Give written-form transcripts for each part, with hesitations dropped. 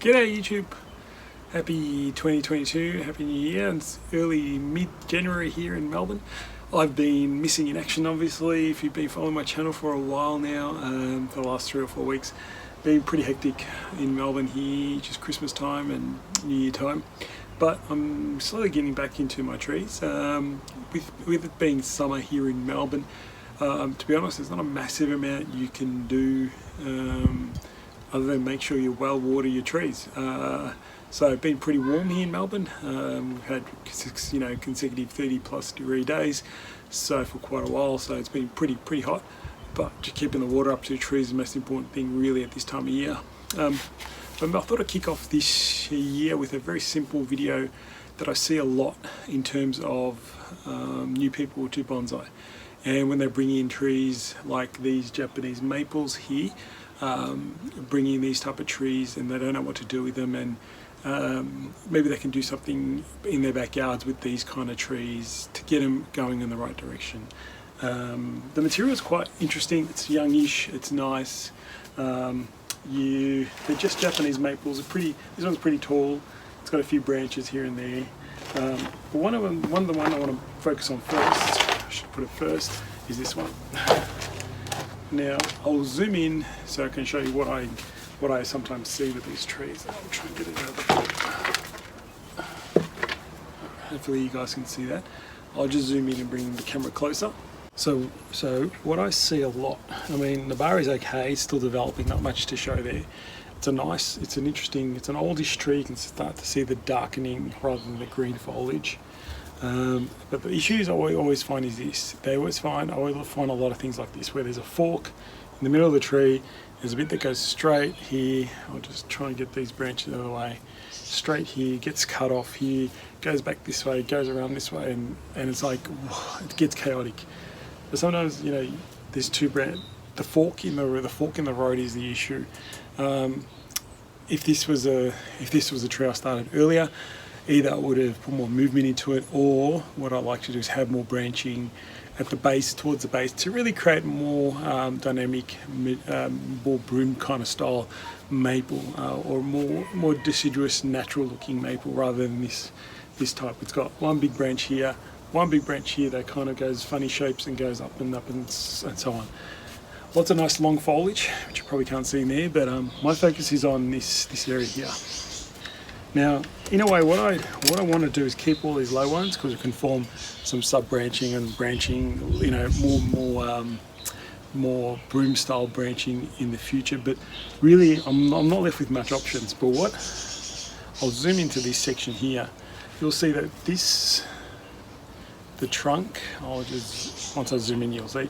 G'day YouTube, happy 2022, happy new year. It's early mid-January here in Melbourne. I've been missing in action obviously. If you've been following my channel for a while now, for the last 3 or 4 weeks, been pretty hectic in Melbourne here, just Christmas time and New Year time. But I'm slowly getting back into my trees. With it being summer here in Melbourne, to be honest, there's not a massive amount you can do other than make sure you well water your trees. So it's been pretty warm here in Melbourne. We've had consecutive 30+ degree days, so for quite a while. So it's been pretty hot. But just keeping the water up to the trees is the most important thing really at this time of year. But I thought I'd kick off this year with a very simple video that I see a lot in terms of new people to bonsai. And when they bring in trees like these Japanese maples here, bringing these type of trees and they don't know what to do with them, and maybe they can do something in their backyards with these kind of trees to get them going in the right direction. The material is quite interesting. It's youngish, it's nice. They're just Japanese maples. This one's pretty tall. It's got a few branches here and there. But one of the one I want to focus on first, I should put it first, is this one. Now I'll zoom in so I can show you what I sometimes see with these trees. I'll try and get it out of the way. Hopefully you guys can see that. I'll just zoom in and bring the camera closer. So what I see a lot, I mean, the bar is okay, it's still developing, not much to show there. It's an oldish tree. You can start to see the darkening rather than the green foliage. But the issues I always find is this. I always find a lot of things like this, where there's a fork in the middle of the tree, there's a bit that goes straight here. I'll just try and get these branches out of the way. Straight here, gets cut off here, goes back this way, goes around this way, and it's like, it gets chaotic. But sometimes, there's the fork in the road is the issue. If this was a tree I started earlier, either I would have put more movement into it, or what I like to do is have more branching at the base, towards the base, to really create more dynamic, more broom kind of style maple, or more deciduous, natural looking maple, rather than this type. It's got one big branch here that kind of goes funny shapes and goes up and so on. Lots of nice long foliage, which you probably can't see in there, but my focus is on this area here. Now, in a way, what I want to do is keep all these low ones, because it can form some sub-branching and branching, more broom style branching in the future. But really, I'm not left with much options. But I'll zoom into this section here. You'll see that the trunk, once I zoom in, you'll see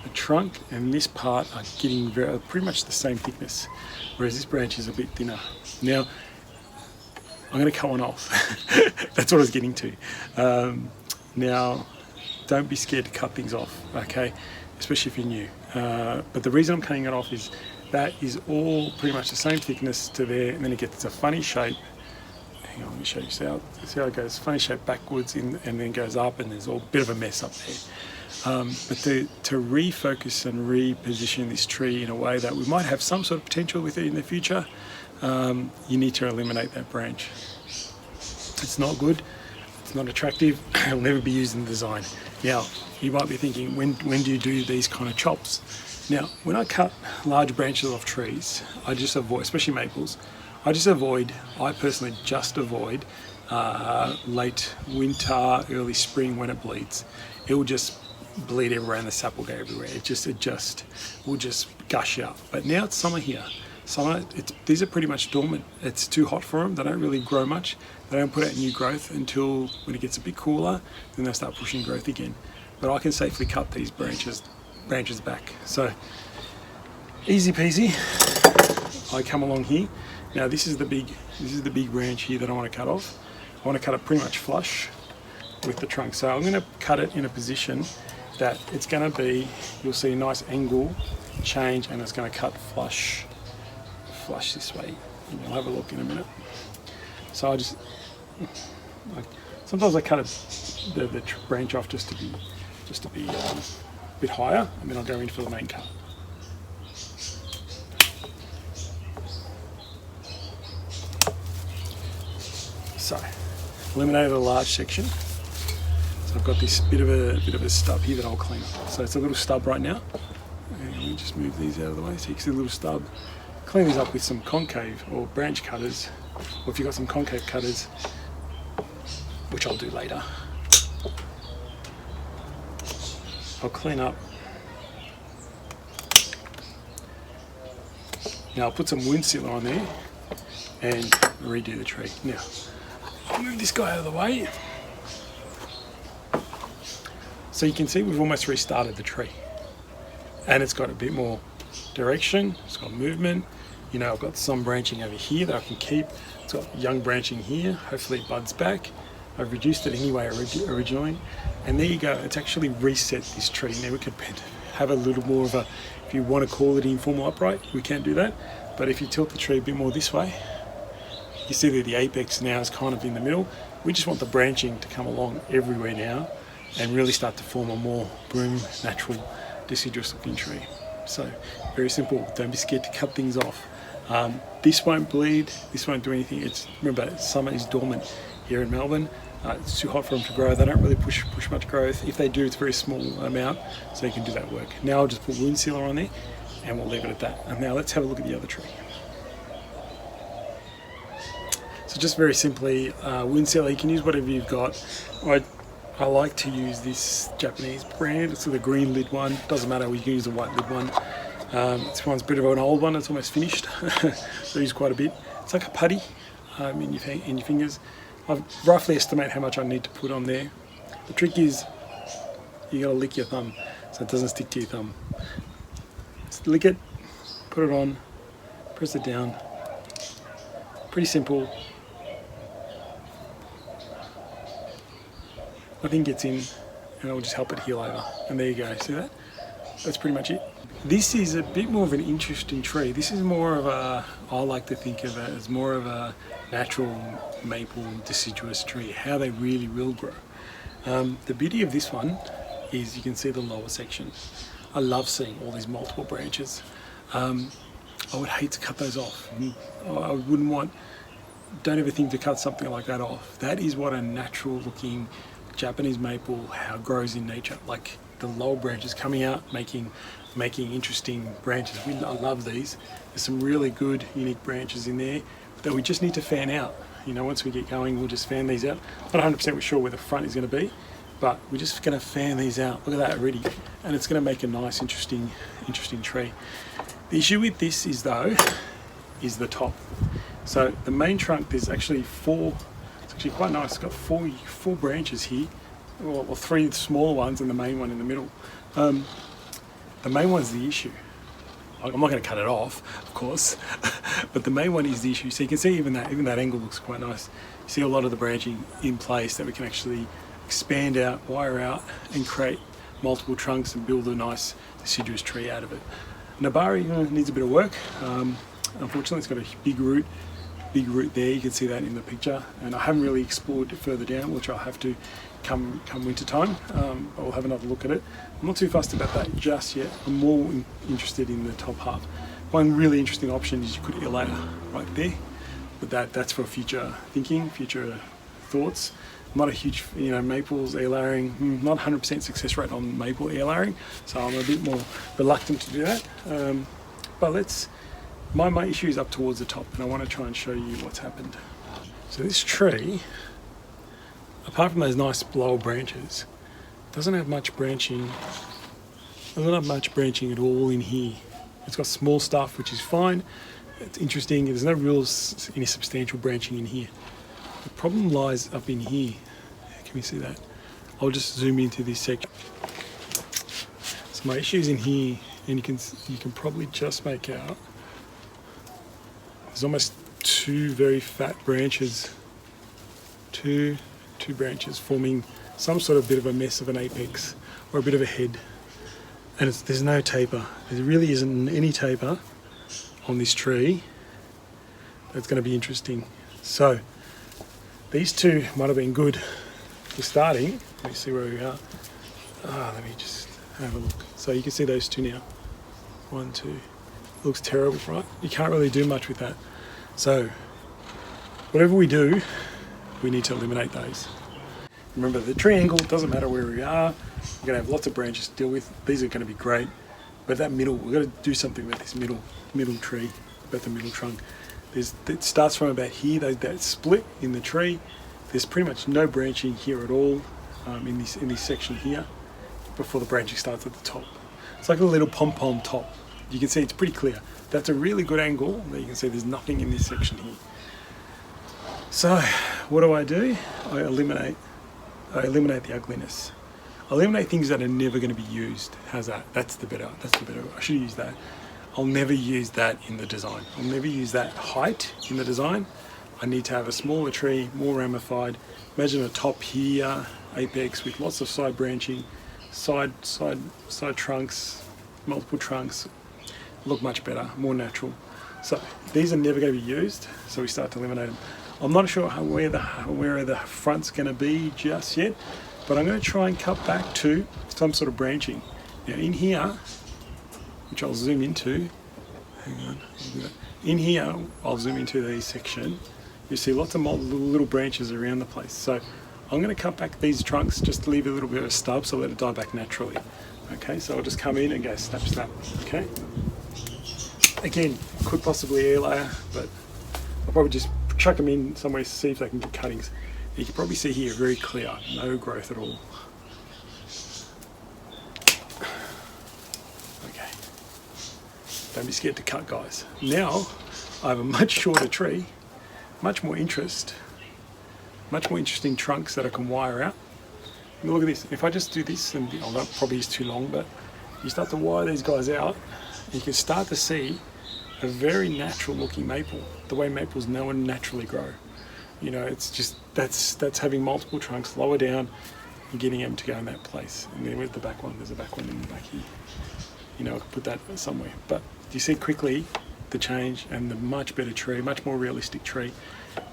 the trunk and this part are getting pretty much the same thickness, whereas this branch is a bit thinner. Now, I'm going to cut one off. That's what I was getting to. Now, don't be scared to cut things off, okay? Especially if you're new. But the reason I'm cutting it off is that is all pretty much the same thickness to there, and then it gets a funny shape. Hang on, let me show you. See how it goes? Funny shape backwards and then goes up, and there's all a bit of a mess up there. But to refocus and reposition this tree in a way that we might have some sort of potential with it in the future, you need to eliminate that branch. It's not good, it's not attractive, it'll never be used in the design. Now, you might be thinking, when do you do these kind of chops? Now, when I cut large branches off trees, I just avoid, especially maples, I personally just avoid late winter, early spring when it bleeds. It will just bleed everywhere and the sap will go everywhere. It will just gush out. But now it's summer here. These are pretty much dormant. It's too hot for them. They don't really grow much. They don't put out new growth until when it gets a bit cooler, then they start pushing growth again. But I can safely cut these branches back. So easy peasy. I come along here. Now this is the big branch here that I want to cut off. I want to cut it pretty much flush with the trunk. So I'm going to cut it in a position that it's going to be, you'll see a nice angle change, and it's going to cut flush this way. And you'll have a look in a minute. So sometimes I cut the branch off just to be a bit higher, and then I'll go in for the main cut. So, eliminated a large section. So I've got this bit of a stub here that I'll clean up. So it's a little stub right now. And let me just move these out of the way so you can see the little stub. Clean these up with some concave or branch cutters, or if you've got some concave cutters, which I'll do later. I'll clean up. Now I'll put some wound sealer on there and redo the tree. Now, I'll move this guy out of the way. So you can see we've almost restarted the tree. And it's got a bit more direction, it's got movement. You know, I've got some branching over here that I can keep. It's got young branching here, hopefully it buds back. I've reduced it anyway originally. And there you go, it's actually reset this tree. Now we could have a little more of a, if you want to call it informal upright, we can do that. But if you tilt the tree a bit more this way, you see that the apex now is kind of in the middle. We just want the branching to come along everywhere now and really start to form a more broom, natural, deciduous looking tree. So very simple, don't be scared to cut things off. This won't bleed, this won't do anything. It's, remember, summer is dormant here in Melbourne. It's too hot for them to grow. They don't really push much growth. If they do, it's a very small amount, so you can do that work. Now I'll just put wound sealer on there and we'll leave it at that. And now let's have a look at the other tree. So just very simply, wound sealer, you can use whatever you've got. I like to use this Japanese brand. It's the green lid one. Doesn't matter, we can use the white lid one. This one's a bit of an old one, it's almost finished. So I use quite a bit. It's like a putty in your fingers. I roughly estimate how much I need to put on there. The trick is you gotta lick your thumb so it doesn't stick to your thumb. Just lick it, put it on, press it down. Pretty simple. Nothing gets in and it'll just help it heal over. And there you go, see that? That's pretty much it. This is a bit more of an interesting tree. This is more of a, I like to think of it as more of a natural maple deciduous tree, how they really will grow. The beauty of this one is you can see the lower section. I love seeing all these multiple branches. I would hate to cut those off. I wouldn't want, don't ever think to cut something like that off. That is what a natural looking Japanese maple, how it grows in nature. Like the lower branches coming out, making interesting branches. I love these. There's some really good, unique branches in there that we just need to fan out. You know, once we get going, we'll just fan these out. Not 100% sure where the front is going to be, but we're just going to fan these out. Look at that already, and it's going to make a nice, interesting tree. The issue with this is though, is the top. So the main trunk, there's actually four. It's actually quite nice. It's got four branches here, or three smaller ones, and the main one in the middle. The main one's the issue. I'm not going to cut it off, of course, but the main one is the issue. So you can see even that angle looks quite nice. You see a lot of the branching in place that we can actually expand out, wire out, and create multiple trunks and build a nice deciduous tree out of it. Nabari needs a bit of work. Unfortunately, it's got a big root there. You can see that in the picture, and I haven't really explored it further down, which I'll have to come winter time. I'll have another look at it. I'm not too fussed about that just yet. I'm more interested in the top half. One really interesting option is you could aerlayer right there, but that's for future thinking, future thoughts. I'm not a huge, maples air layering, not 100% success rate on maple air layering, so I'm a bit more reluctant to do that. But my issue is up towards the top, and I want to try and show you what's happened. So this tree, apart from those nice lower branches, doesn't have much branching. Doesn't have much branching at all in here. It's got small stuff, which is fine. It's interesting. There's no any substantial branching in here. The problem lies up in here. Can we see that? I'll just zoom into this section. So my issue's in here, and you can probably just make out there's almost two very fat branches. Two branches forming some sort of bit of a mess of an apex or a bit of a head. And there's no taper. There really isn't any taper on this tree. That's going to be interesting. So these two might have been good for starting. Let me see where we are. Let me just have a look. So you can see those two now. 1, 2. Looks terrible, right? You can't really do much with that. So whatever we do, we need to eliminate those. Remember, the tree angle, doesn't matter where we are, we're going to have lots of branches to deal with. These are going to be great, but that middle, we've got to do something about this middle tree, about the middle trunk. It starts from about here, that split in the tree. There's pretty much no branching here at all in this section here before the branching starts at the top. It's like a little pom-pom top. You can see it's pretty clear. That's a really good angle that you can see there's nothing in this section here. So what do? I eliminate the ugliness. I eliminate things that are never going to be used. How's that? That's the better. I should use that. I'll never use that in the design. I'll never use that height in the design. I need to have a smaller tree, more ramified. Imagine a top here, apex with lots of side branching, side trunks, multiple trunks. Look much better, more natural. So these are never going to be used, so we start to eliminate them. I'm not sure where the front's going to be just yet, but I'm going to try and cut back to some sort of branching. Now in here, which I'll zoom into, hang on, in here I'll zoom into the section. You see lots of little branches around the place. So I'm going to cut back these trunks just to leave a little bit of a stub, so let it die back naturally. Okay, so I'll just come in and go snap, snap. Okay. Again, could possibly air layer, but I'll probably just chuck them in somewhere to see if they can get cuttings. You can probably see here very clear, no growth at all. Okay, don't be scared to cut, guys. Now I have a much shorter tree, much more interesting trunks that I can wire out. And look at this, if I just do this, and that probably is too long, but you start to wire these guys out, you can start to see a very natural looking maple, the way maples naturally grow. You know, it's just, that's having multiple trunks lower down and getting them to go in that place. And then where's the back one? There's a back one in the back here. You know, I could put that somewhere. But you see quickly the change and the much better tree, much more realistic tree.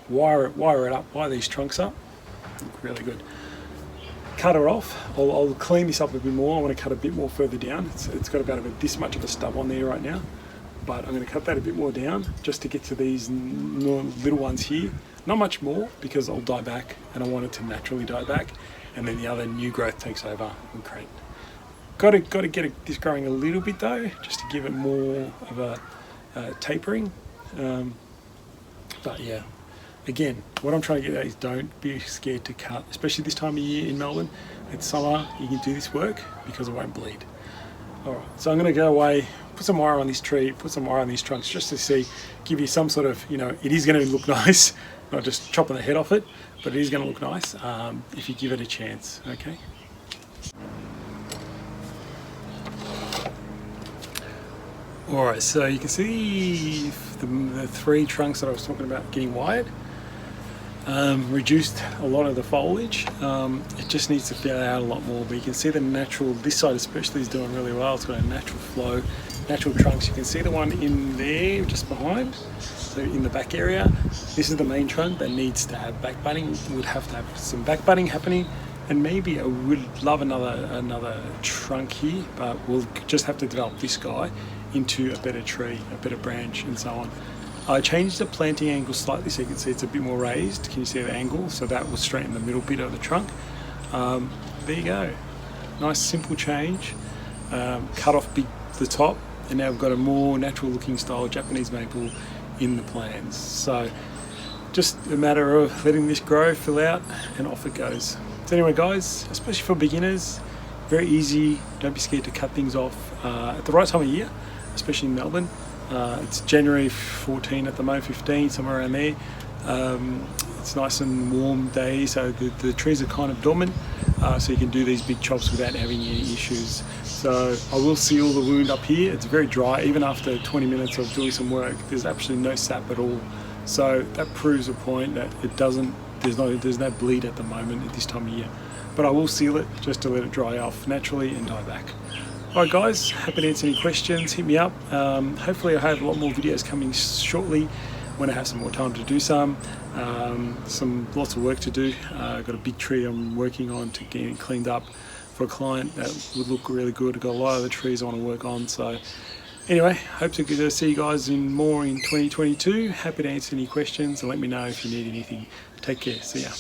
Wire it up, wire these trunks up. Look really good. Cut her off. I'll clean this up a bit more. I want to cut a bit more further down. It's got about this much of a stub on there right now, but I'm going to cut that a bit more down just to get to these little ones here. Not much more, because I'll die back and I want it to naturally die back, and then the other new growth takes over and create. Got to get this growing a little bit though, just to give it more of a tapering. But yeah. Again, what I'm trying to get at is don't be scared to cut, especially this time of year in Melbourne. It's summer, you can do this work because it won't bleed. Alright, so I'm going to go away, put some wire on this tree, put some wire on these trunks just to see, give you some sort of, you know, it is going to look nice, not just chopping the head off it, but it is going to look nice if you give it a chance, okay? Alright, so you can see the three trunks that I was talking about getting wired. Reduced a lot of the foliage. It just needs to fill out a lot more, but you can see the natural, this side especially is doing really well. It's got a natural flow, natural trunks. You can see the one in there just behind, so in the back area. This is the main trunk that needs to have back budding. Would have to have some back budding happening, and maybe I would love another trunk here, but we'll just have to develop this guy into a better tree, a better branch, and so on. I changed the planting angle slightly so you can see it's a bit more raised. Can you see the angle? So that will straighten the middle bit of the trunk. There you go. Nice simple change. Cut off the top, and now we've got a more natural looking style Japanese maple in the plans. So just a matter of letting this grow, fill out, and off it goes. So anyway guys, especially for beginners, very easy. Don't be scared to cut things off at the right time of year, especially in Melbourne. It's January 14 at the moment, 15, somewhere around there. It's nice and warm day, so the trees are kind of dormant, so you can do these big chops without having any issues. So I will seal the wound up here. It's very dry, even after 20 minutes of doing some work. There's absolutely no sap at all. So that proves a point that it doesn't. There's no bleed at the moment at this time of year. But I will seal it just to let it dry off naturally and die back. Alright guys, happy to answer any questions, hit me up. Hopefully I have a lot more videos coming shortly when I have some more time to do some. Lots of work to do. I've got a big tree I'm working on to get it cleaned up for a client that would look really good. I've got a lot of the trees I want to work on, so Anyway, hope to see you guys in more in 2022. Happy to answer any questions and let me know if you need anything. Take care. See ya.